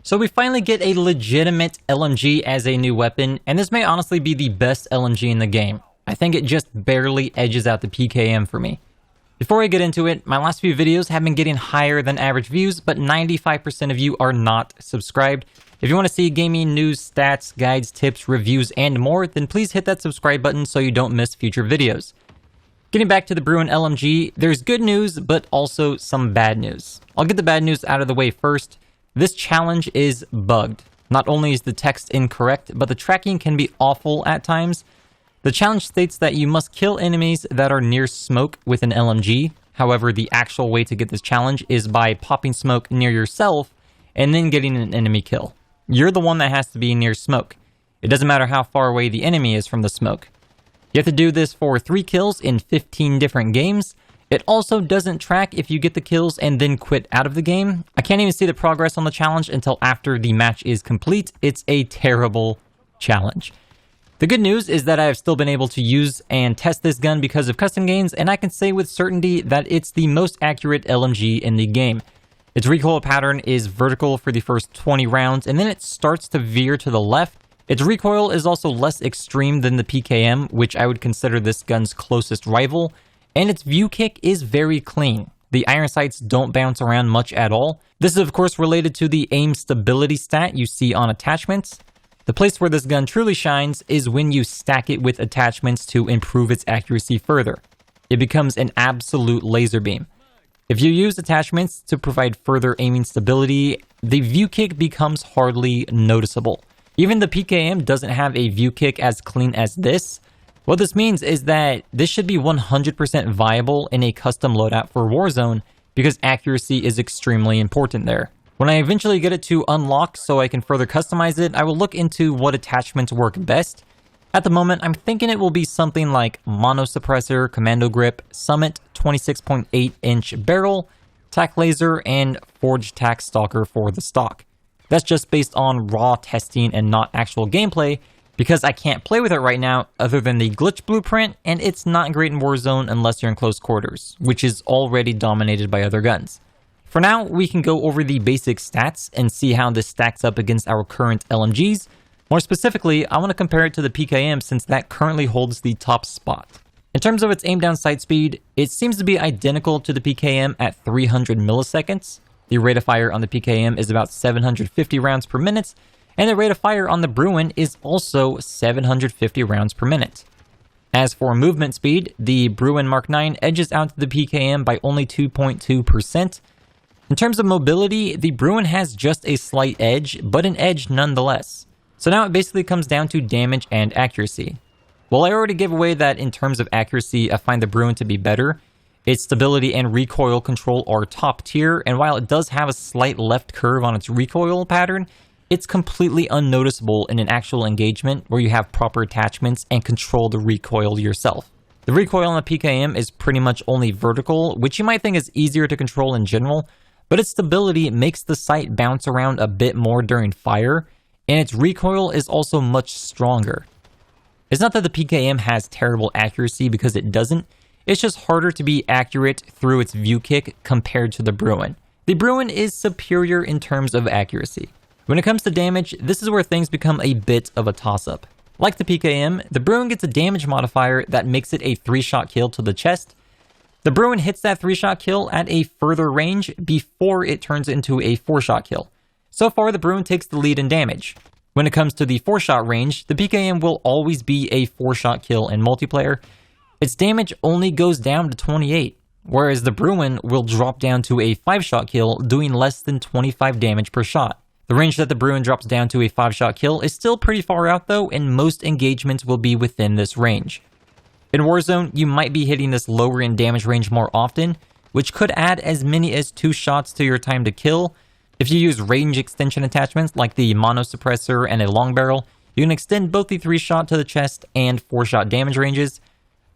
So we finally get a legitimate LMG as a new weapon, and this may honestly be the best LMG in the game. I think it just barely edges out the PKM for me. Before I get into it, my last few videos have been getting higher than average views, but 95% of you are not subscribed. If you want to see gaming news, stats, guides, tips, reviews, and more, then please hit that subscribe button so you don't miss future videos. Getting back to the Bruen LMG, there's good news, but also some bad news. I'll get the bad news out of the way first. This challenge is bugged. Not only is the text incorrect, but the tracking can be awful at times. The challenge states that you must kill enemies that are near smoke with an LMG. However, the actual way to get this challenge is by popping smoke near yourself and then getting an enemy kill. You're the one that has to be near smoke. It doesn't matter how far away the enemy is from the smoke. You have to do this for 3 kills in 15 different games. It also doesn't track if you get the kills and then quit out of the game. I can't even see the progress on the challenge until after the match is complete. It's a terrible challenge. The good news is that I have still been able to use and test this gun because of custom gains, and I can say with certainty that it's the most accurate LMG in the game. Its recoil pattern is vertical for the first 20 rounds, and then it starts to veer to the left. Its recoil is also less extreme than the PKM, which I would consider this gun's closest rival. And its view kick is very clean. The iron sights don't bounce around much at all. This is of course related to the aim stability stat you see on attachments. The place where this gun truly shines is when you stack it with attachments to improve its accuracy further. It becomes an absolute laser beam. If you use attachments to provide further aiming stability, the view kick becomes hardly noticeable. Even the PKM doesn't have a view kick as clean as this. What this means is that this should be 100% viable in a custom loadout for Warzone because accuracy is extremely important there. When I eventually get it to unlock so I can further customize it, I will look into what attachments work best. At the moment, I'm thinking it will be something like Mono Suppressor, Commando Grip, Summit, 26.8-inch barrel, Tac Laser, and Forged Tac Stalker for the stock. That's just based on raw testing and not actual gameplay, because I can't play with it right now other than the glitch blueprint, and it's not great in Warzone unless you're in close quarters, which is already dominated by other guns. For now, we can go over the basic stats and see how this stacks up against our current LMGs. More specifically, I want to compare it to the PKM since that currently holds the top spot. In terms of its aim down sight speed, it seems to be identical to the PKM at 300 milliseconds. The rate of fire on the PKM is about 750 rounds per minute, and the rate of fire on the Bruen is also 750 rounds per minute. As for movement speed, the Bruen MK9 edges out the PKM by only 2.2%. In terms of mobility, the Bruen has just a slight edge, but an edge nonetheless. So now it basically comes down to damage and accuracy. Well, I already gave away that in terms of accuracy, I find the Bruen to be better. Its stability and recoil control are top tier, and while it does have a slight left curve on its recoil pattern, it's completely unnoticeable in an actual engagement where you have proper attachments and control the recoil yourself. The recoil on the PKM is pretty much only vertical, which you might think is easier to control in general, but its stability makes the sight bounce around a bit more during fire, and its recoil is also much stronger. It's not that the PKM has terrible accuracy because it doesn't, it's just harder to be accurate through its view kick compared to the Bruen. The Bruen is superior in terms of accuracy. When it comes to damage, this is where things become a bit of a toss-up. Like the PKM, the Bruen gets a damage modifier that makes it a 3-shot kill to the chest. The Bruen hits that 3-shot kill at a further range before it turns into a 4-shot kill. So far, the Bruen takes the lead in damage. When it comes to the 4-shot range, the PKM will always be a 4-shot kill in multiplayer. Its damage only goes down to 28, whereas the Bruen will drop down to a 5-shot kill, doing less than 25 damage per shot. The range that the Bruen drops down to a 5-shot kill is still pretty far out though, and most engagements will be within this range. In Warzone, you might be hitting this lower end damage range more often, which could add as many as 2 shots to your time to kill. If you use range extension attachments like the Mono Suppressor and a long barrel, you can extend both the 3-shot to the chest and 4-shot damage ranges.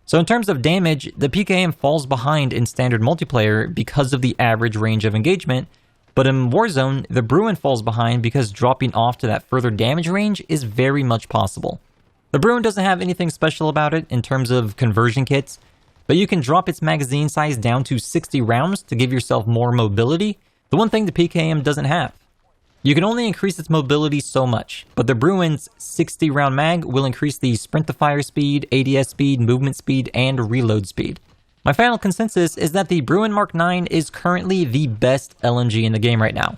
So in terms of damage, the PKM falls behind in standard multiplayer because of the average range of engagement, but in Warzone, the Bruen falls behind because dropping off to that further damage range is very much possible. The Bruen doesn't have anything special about it in terms of conversion kits, but you can drop its magazine size down to 60 rounds to give yourself more mobility, the one thing the PKM doesn't have. You can only increase its mobility so much, but the Bruen's 60 round mag will increase the sprint to fire speed, ADS speed, movement speed, and reload speed. My final consensus is that the Bruen MK9 is currently the best LMG in the game right now.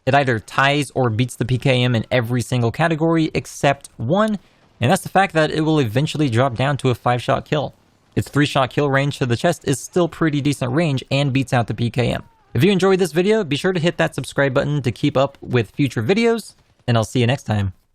It either ties or beats the PKM in every single category except one, and that's the fact that it will eventually drop down to a 5-shot kill. Its 3-shot kill range to the chest is still pretty decent range and beats out the PKM. If you enjoyed this video, be sure to hit that subscribe button to keep up with future videos, and I'll see you next time.